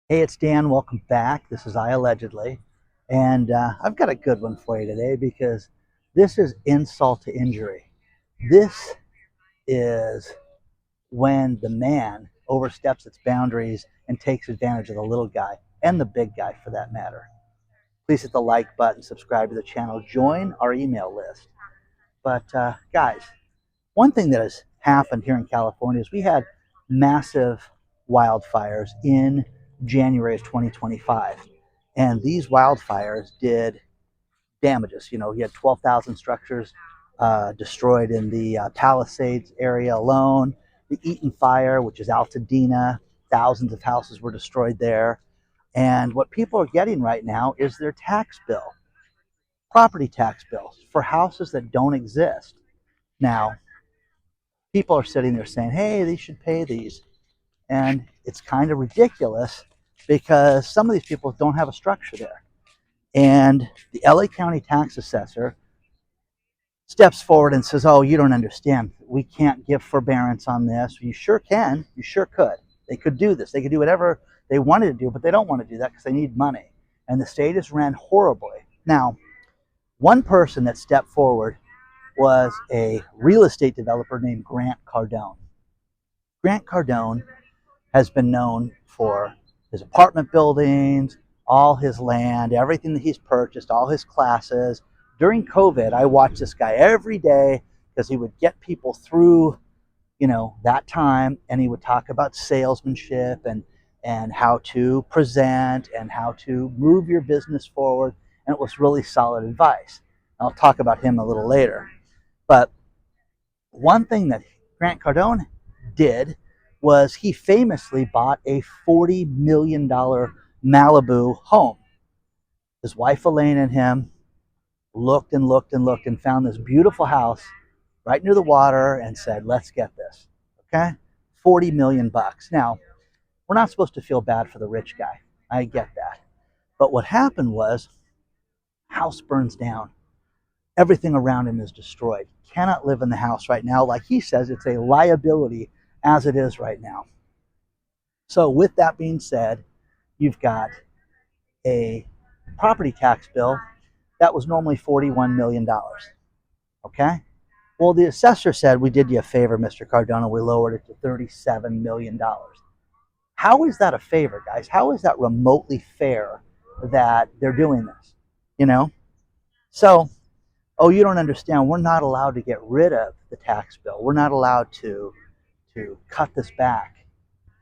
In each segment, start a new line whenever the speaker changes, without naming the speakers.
Hey, it's Dan. Welcome back. This is iAllegedly. And I've got a good one for you today because this is insult to injury. This is when the man oversteps its boundaries and takes advantage of the little guy and the big guy for that matter. Please hit the like button, subscribe to the channel, join our email list. But guys, one thing that has happened here in California is we had massive wildfires in January of 2025. And these wildfires did damages. You know, you had 12,000 structures destroyed in the Palisades area alone. The Eaton Fire, which is Altadena, thousands of houses were destroyed there. And what people are getting right now is their tax bill, property tax bills for houses that don't exist. Now, people are sitting there saying, hey, they should pay these. And it's kind of ridiculous because some of these people don't have a structure there. And the LA County tax assessor steps forward and says, oh, you don't understand. We can't give forbearance on this. You sure can. You sure could. They could do this. They could do whatever they wanted to do, but they don't want to do that because they need money. And the state is ran horribly. Now, one person that stepped forward was a real estate developer named Grant Cardone. Grant Cardone has been known for his apartment buildings, all his land, everything that he's purchased, all his classes. During COVID, I watched this guy every day because he would get people through, that time, and he would talk about salesmanship and how to present and how to move your business forward. And it was really solid advice. I'll talk about him a little later. But one thing that Grant Cardone did was he famously bought a $40 million Malibu home. His wife Elaine and him looked and looked and looked and found this beautiful house right near the water and said, let's get this. Okay? 40 million bucks. Now, we're not supposed to feel bad for the rich guy. I get that. But what happened was, house burns down. Everything around him is destroyed. Cannot live in the house right now. Like he says, it's a liability as it is right now. So with that being said, you've got a property tax bill that was normally $41 million. Okay? Well, the assessor said, we did you a favor, Mr. Cardone, we lowered it to $37 million. How is that a favor, guys? How is that remotely fair that they're doing this? You know? So, oh, you don't understand. We're not allowed to get rid of the tax bill. We're not allowed to cut this back.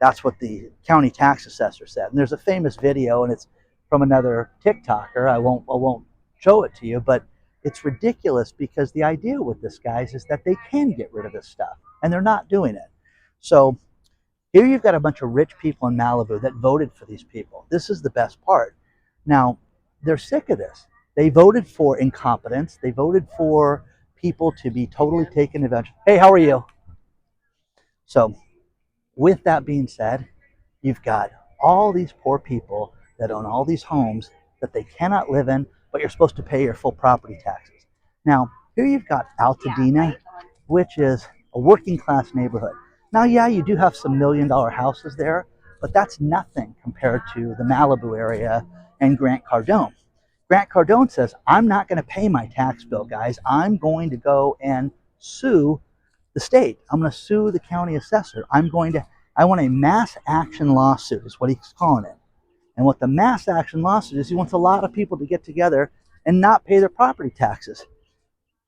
That's what the county tax assessor said. And there's a famous video, and it's from another TikToker. I won't show it to you, but it's ridiculous because the idea with this, guys, is that they can get rid of this stuff, and they're not doing it. So here you've got a bunch of rich people in Malibu that voted for these people. This is the best part. Now, they're sick of this. They voted for incompetence. They voted for people to be totally taken advantage. Hey, how are you? So with that being said, you've got all these poor people that own all these homes that they cannot live in, but you're supposed to pay your full property taxes. Now, here you've got Altadena, which is a working class neighborhood. Now, yeah, you do have some $1 million houses there, but that's nothing compared to the Malibu area and Grant Cardone. Grant Cardone says, I'm not going to pay my tax bill, guys. I'm going to go and sue the state. I'm going to sue the county assessor. I want a mass action lawsuit is what he's calling it. And what the mass action lawsuit is, he wants a lot of people to get together and not pay their property taxes.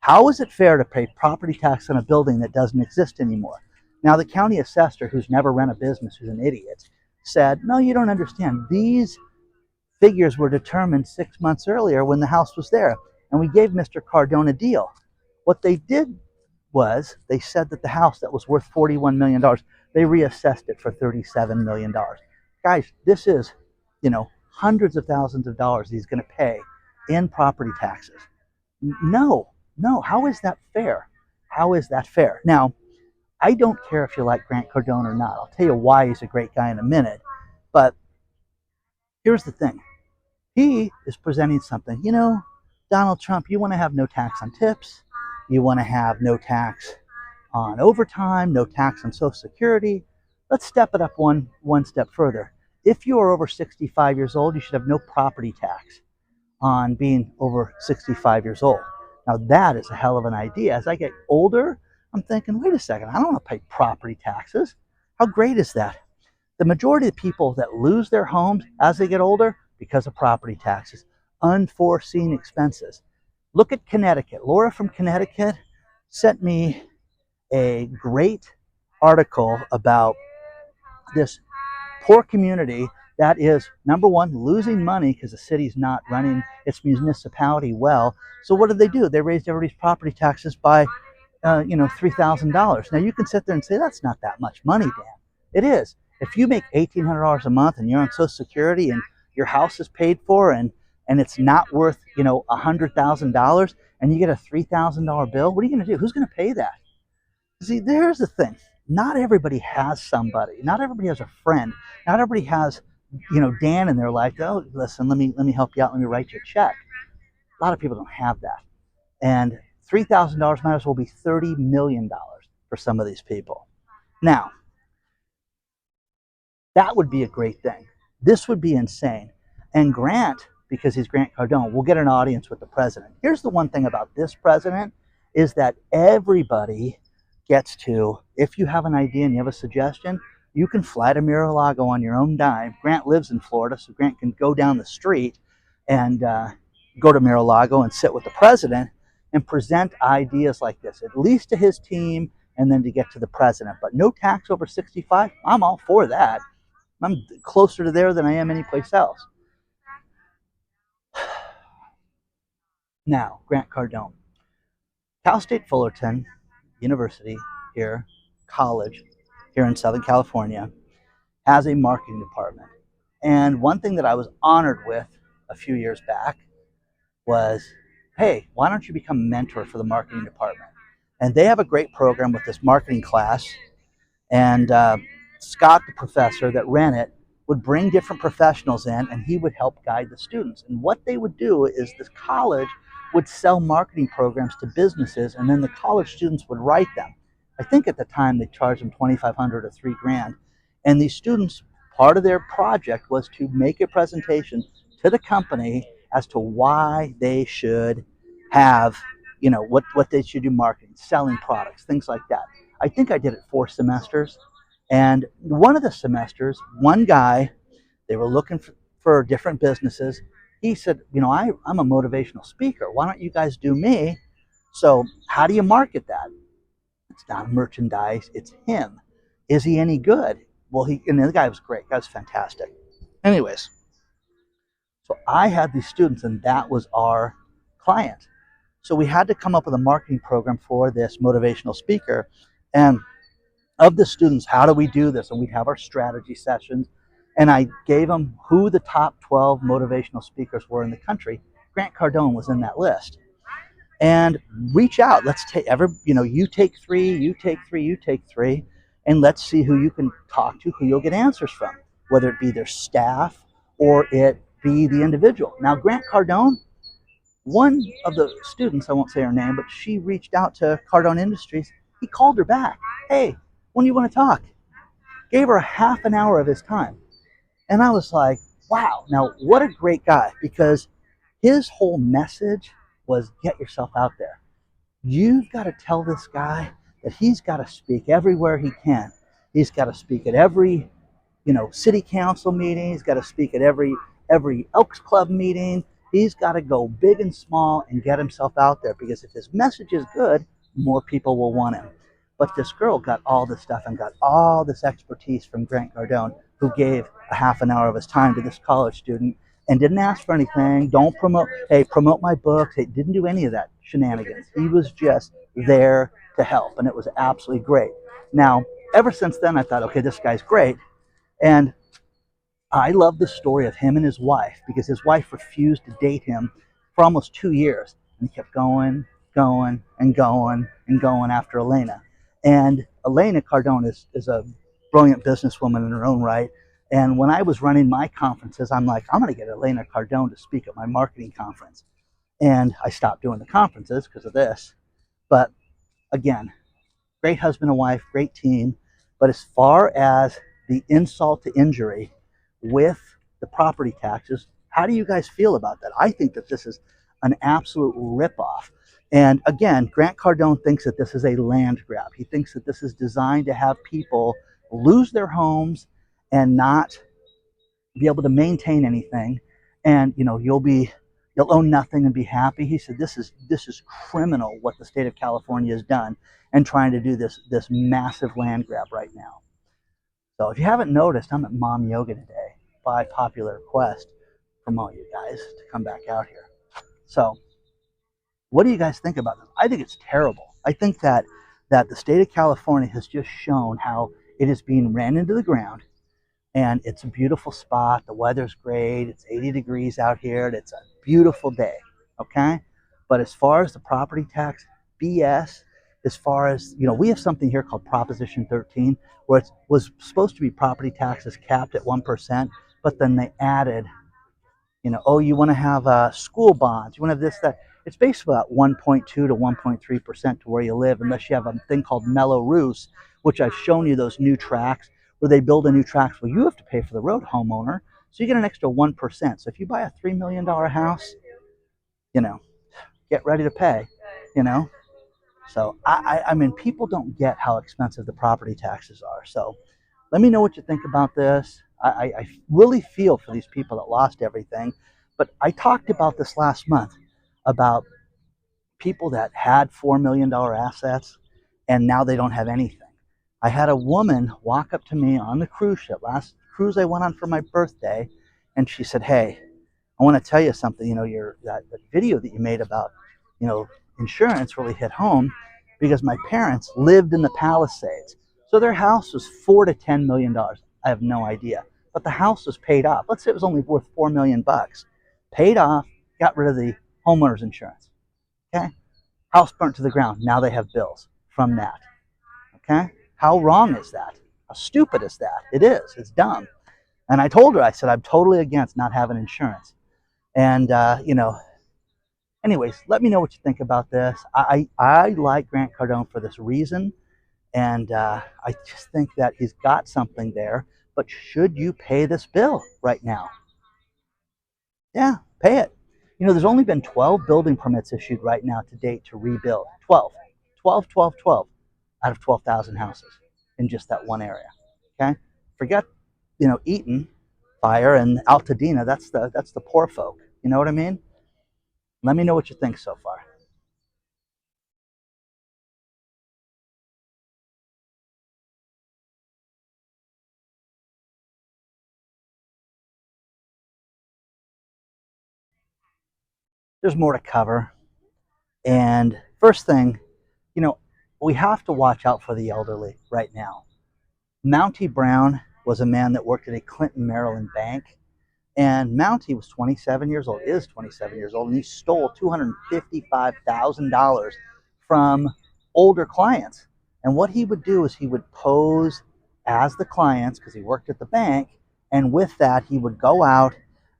How is it fair to pay property tax on a building that doesn't exist anymore? Now, the county assessor, who's never run a business, who's an idiot, said, no, you don't understand. These figures were determined 6 months earlier when the house was there, and we gave Mr. Cardone a deal. What they did was they said that the house that was worth $41 million, they reassessed it for $37 million. Guys, this is, hundreds of thousands of dollars he's going to pay in property taxes. No, how is that fair? How is that fair? Now, I don't care if you like Grant Cardone or not. I'll tell you why he's a great guy in a minute. But here's the thing. He is presenting something. Donald Trump, you want to have no tax on tips. You want to have no tax on overtime, no tax on Social Security. Let's step it up one step further. if you are over 65 years old, you should have no property tax on being over 65 years old. Now that is a hell of an idea. As I get older, I'm thinking, wait a second, I don't want to pay property taxes. How great is that? The majority of people that lose their homes as they get older because of property taxes, unforeseen expenses. Look at Connecticut. Laura from Connecticut sent me a great article about this poor community that is, number one, losing money because the city's not running its municipality well. So what did they do? They raised everybody's property taxes by, $3,000. Now you can sit there and say that's not that much money, Dan. It is. If you make $1,800 a month and you're on Social Security and your house is paid for and it's not worth $100,000 and you get a $3,000 bill, what are you going to do? Who's going to pay that? See, there's the thing. Not everybody has somebody. Not everybody has a friend. Not everybody has, Dan in their life. Oh, listen, let me help you out. Let me write you a check. A lot of people don't have that. And $3,000 might as well be $30 million for some of these people. Now, that would be a great thing. This would be insane. And Grant, because he's Grant Cardone, will get an audience with the president. Here's the one thing about this president is that everybody gets to, if you have an idea and you have a suggestion, you can fly to Mar-a-Lago on your own dime. Grant lives in Florida, so Grant can go down the street and go to Mar-a-Lago and sit with the president and present ideas like this, at least to his team and then to get to the president. But no tax over 65, I'm all for that. I'm closer to there than I am anyplace else. Now, Grant Cardone. Cal State Fullerton University here, college here in Southern California, has a marketing department. And one thing that I was honored with a few years back was, hey, why don't you become a mentor for the marketing department? And they have a great program with this marketing class. And Scott, the professor that ran it, would bring different professionals in and he would help guide the students. And what they would do is this college would sell marketing programs to businesses and then the college students would write them. I think at the time they charged them $2,500 or $3,000. And these students, part of their project was to make a presentation to the company as to why they should have, what they should do marketing, selling products, things like that. I think I did it 4 semesters. And one of the semesters, one guy, they were looking for different businesses. He said, I'm a motivational speaker. Why don't you guys do me? So how do you market that? It's not merchandise. It's him. Is he any good? Well, and the guy was great. The guy was fantastic. Anyways, so I had these students and that was our client. So we had to come up with a marketing program for this motivational speaker. And of the students, how do we do this? And we'd have our strategy sessions. And I gave them who the top 12 motivational speakers were in the country. Grant Cardone was in that list. And reach out. Let's take you take 3, you take 3, you take 3, and let's see who you can talk to, who you'll get answers from, whether it be their staff or it be the individual. Now, Grant Cardone, one of the students, I won't say her name, but she reached out to Cardone Industries. He called her back. Hey, when do you want to talk? Gave her a half an hour of his time. And I was like, wow, now what a great guy, because his whole message was get yourself out there. You've got to tell this guy that he's got to speak everywhere he can. He's got to speak at every, city council meeting. He's got to speak at every Elks Club meeting. He's got to go big and small and get himself out there, because if his message is good, more people will want him. But this girl got all this stuff and got all this expertise from Grant Cardone, who gave a half an hour of his time to this college student and didn't ask for anything. Don't promote, hey, promote my books. He didn't do any of that shenanigans. He was just there to help, and it was absolutely great. Now, ever since then, I thought, okay, this guy's great. And I love the story of him and his wife, because his wife refused to date him for almost 2 years. And he kept going after Elena. And Elena Cardone is a brilliant businesswoman in her own right. And when I was running my conferences, I'm like, I'm going to get Elena Cardone to speak at my marketing conference. And I stopped doing the conferences because of this. But again, great husband and wife, great team. But as far as the insult to injury, with the property taxes. How do you guys feel about that? I think that this is an absolute ripoff. And again, Grant Cardone thinks that this is a land grab. He thinks that this is designed to have people lose their homes and not be able to maintain anything. And you'll own nothing and be happy. He said this is criminal what the state of California has done and trying to do this massive land grab right now. So if you haven't noticed, I'm at mom yoga today by popular request from all you guys to come back out here. So what do you guys think about this? I think it's terrible. I think that the state of California has just shown how it is being ran into the ground, and it's a beautiful spot. The weather's great. It's 80 degrees out here. And it's a beautiful day. Okay. But as far as the property tax BS, as far as, we have something here called Proposition 13, where it was supposed to be property taxes capped at 1%, but then they added, oh, you want to have school bonds, you want to have this, that. It's basically about 1.2 to 1.3% to where you live, unless you have a thing called Mello-Roos, which I've shown you those new tracks where they build a new tracks. Well, you have to pay for the road, homeowner, so you get an extra 1%. So if you buy a $3 million house, get ready to pay, So I mean, people don't get how expensive the property taxes are. So let me know what you think about this. I really feel for these people that lost everything. But I talked about this last month about people that had $4 million assets and now they don't have anything. I had a woman walk up to me on the cruise ship, last cruise I went on for my birthday, and she said, "Hey, I want to tell you something. That video that you made about, insurance really hit home because my parents lived in the Palisades. So their house was $4 to $10 million. I have no idea. But the house was paid off. Let's say it was only worth $4 million. Paid off, got rid of the homeowners insurance. Okay? House burnt to the ground. Now they have bills from that. Okay? How wrong is that? How stupid is that? It is. It's dumb. And I told her, I said, I'm totally against not having insurance. And, anyways, let me know what you think about this. I like Grant Cardone for this reason. And I just think that he's got something there. But should you pay this bill right now? Yeah, pay it. There's only been 12 building permits issued right now to date to rebuild. 12. 12, 12, 12 out of 12,000 houses in just that one area. Okay? Forget, Eaton fire and Altadena. That's the poor folk. You know what I mean? Let me know what you think so far. There's more to cover. And first thing, we have to watch out for the elderly right now. Mountie Brown was a man that worked at a Clinton, Maryland bank. And Mountie was 27 years old, is 27 years old, and he stole $255,000 from older clients. And what he would do is he would pose as the clients because he worked at the bank. And with that, he would go out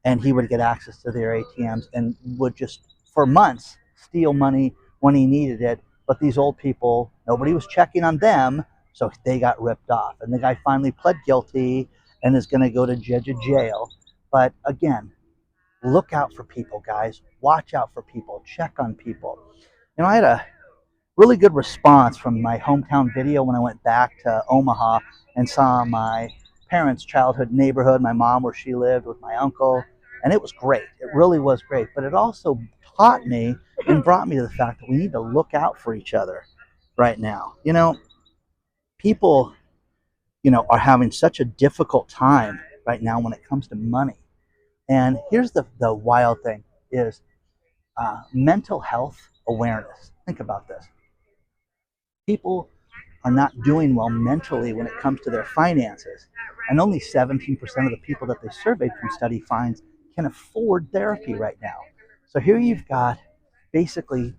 and he would get access to their ATMs and would just, for months, steal money when he needed it. But these old people, nobody was checking on them, so they got ripped off. And the guy finally pled guilty and is going to go to jail. But again, look out for people, guys. Watch out for people. Check on people. I had a really good response from my hometown video when I went back to Omaha and saw my parents' childhood neighborhood, my mom where she lived with my uncle, and it was great. It really was great. But it also taught me and brought me to the fact that we need to look out for each other right now. People, are having such a difficult time right now when it comes to money. And here's the wild thing is mental health awareness. Think about this. People are not doing well mentally when it comes to their finances. And only 17% of the people that they surveyed from study finds can afford therapy right now. So here you've got basically,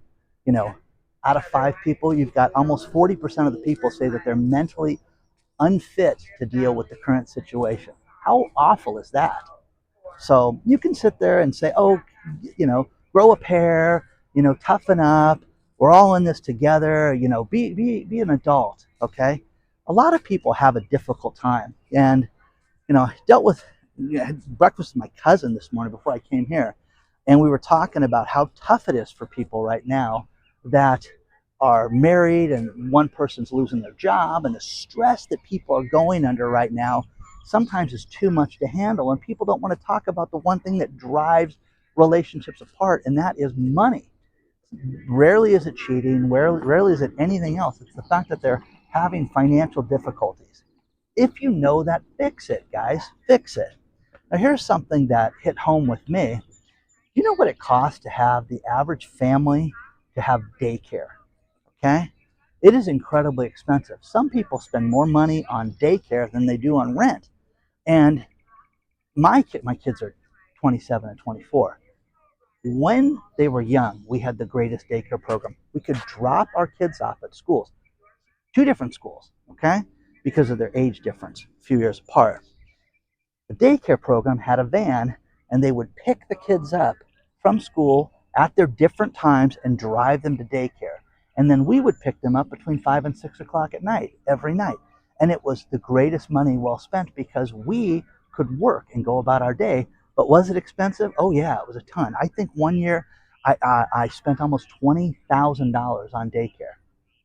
out of 5 people, you've got almost 40% of the people say that they're mentally unfit to deal with the current situation. How awful is that? So you can sit there and say, oh, grow a pair, toughen up. We're all in this together, be an adult, okay? A lot of people have a difficult time. And, I dealt with had breakfast with my cousin this morning before I came here, and we were talking about how tough it is for people right now that are married and one person's losing their job, and the stress that people are going under right now sometimes is too much to handle, and people don't want to talk about the one thing that drives relationships apart, and that is money. Rarely is it cheating, rarely is it anything else. It's the fact that they're having financial difficulties. If you know that, fix it, guys. Fix it. Now, here's something that hit home with me. You know what it costs to have the average family to have daycare? Okay? It is incredibly expensive. Some people spend more money on daycare than they do on rent. And my kids are 27 and 24. When they were young, we had the greatest daycare program. We could drop our kids off at schools, two different schools, okay, because of their age difference, a few years apart. The daycare program had a van, and they would pick the kids up from school at their different times and drive them to daycare. And then we would pick them up between 5 and 6 o'clock at night, every night. And it was the greatest money well spent because we could work and go about our day. But was it expensive? Oh, yeah, it was a ton. I think one year I spent almost $20,000 on daycare,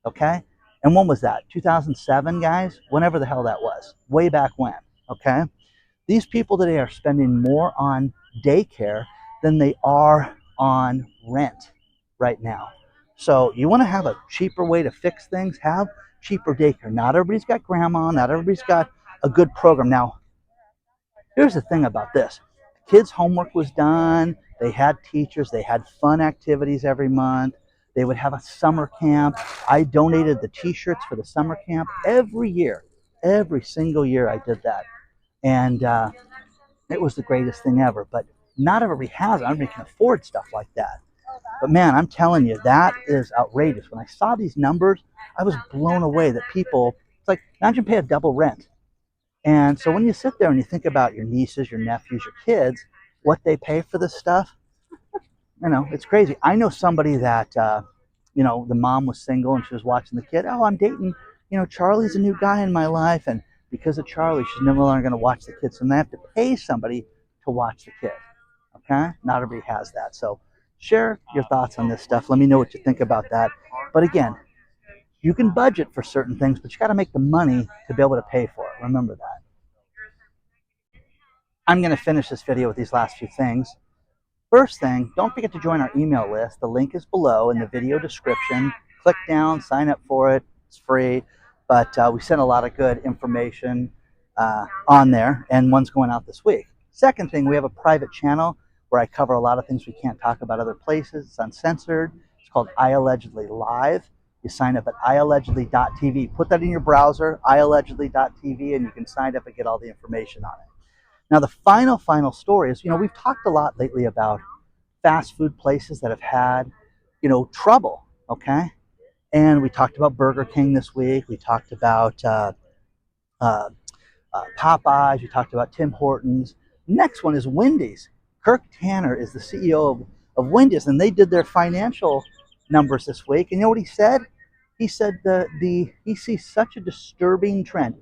okay? And when was that? 2007, guys? Whenever the hell that was. Way back when, okay? These people today are spending more on daycare than they are on rent right now. So you want to have a cheaper way to fix things, have cheaper daycare. Not everybody's got grandma, not everybody's got a good program. Now, here's the thing about this. Kids' homework was done, they had teachers, they had fun activities every month, they would have a summer camp. I donated the t-shirts for the summer camp every year. Every single year I did that. And it was the greatest thing ever. But not everybody has it. Everybody can afford stuff like that. But man, I'm telling you, that is outrageous. When I saw these numbers, I was blown away that people, it's like, imagine pay a double rent. And so when you sit there and you think about your nieces, your nephews, your kids, what they pay for this stuff, it's crazy. I know somebody that, the mom was single and she was watching the kid. Oh, I'm dating, Charlie's a new guy in my life. And because of Charlie, she's no longer going to watch the kids. So they have to pay somebody to watch the kid. Okay? Not everybody has that. So share your thoughts on this stuff. Let me know what you think about that. But again, you can budget for certain things, but you got to make the money to be able to pay for it. Remember that. I'm going to finish this video with these last few things. First thing, don't forget to join our email list. The link is below in the video description. Click down, sign up for it. It's free, but we send a lot of good information on there, and one's going out this week. Second thing, we have a private channel where I cover a lot of things we can't talk about other places. It's uncensored. It's called iAllegedly Live. You sign up at iAllegedly.tv. Put that in your browser, iAllegedly.tv, and you can sign up and get all the information on it. Now, the final story is, we've talked a lot lately about fast food places that have had, trouble, okay? And we talked about Burger King this week. We talked about Popeyes. We talked about Tim Hortons. Next one is Wendy's. Kirk Tanner is the CEO of Wendy's, and they did their financial numbers this week. And you know what he said? He said he sees such a disturbing trend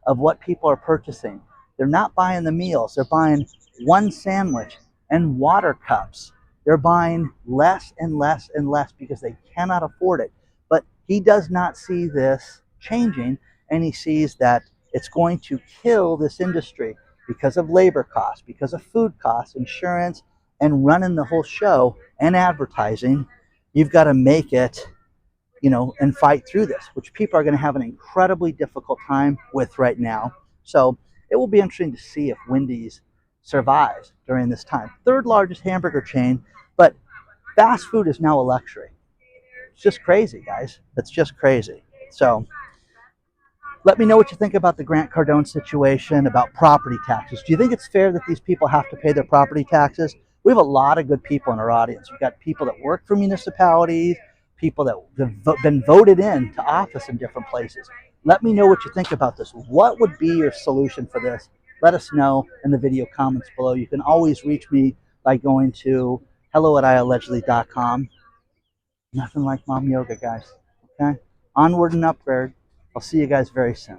of what people are purchasing. They're not buying the meals. They're buying one sandwich and water cups. They're buying less and less and less because they cannot afford it. But he does not see this changing, and he sees that it's going to kill this industry because of labor costs, because of food costs, insurance, and running the whole show and advertising. You've got to make it, and fight through this, which people are going to have an incredibly difficult time with right now. So it will be interesting to see if Wendy's survives during this time. Third largest hamburger chain, but fast food is now a luxury. It's just crazy, guys. It's just crazy. So let me know what you think about the Grant Cardone situation, about property taxes. Do you think it's fair that these people have to pay their property taxes? We have a lot of good people in our audience. We've got people that work for municipalities, people that have been voted in to office in different places. Let me know what you think about this. What would be your solution for this? Let us know in the video comments below. You can always reach me by going to hello@iallegedly.com. Nothing like mom yoga, guys. Okay? Onward and upward. I'll see you guys very soon.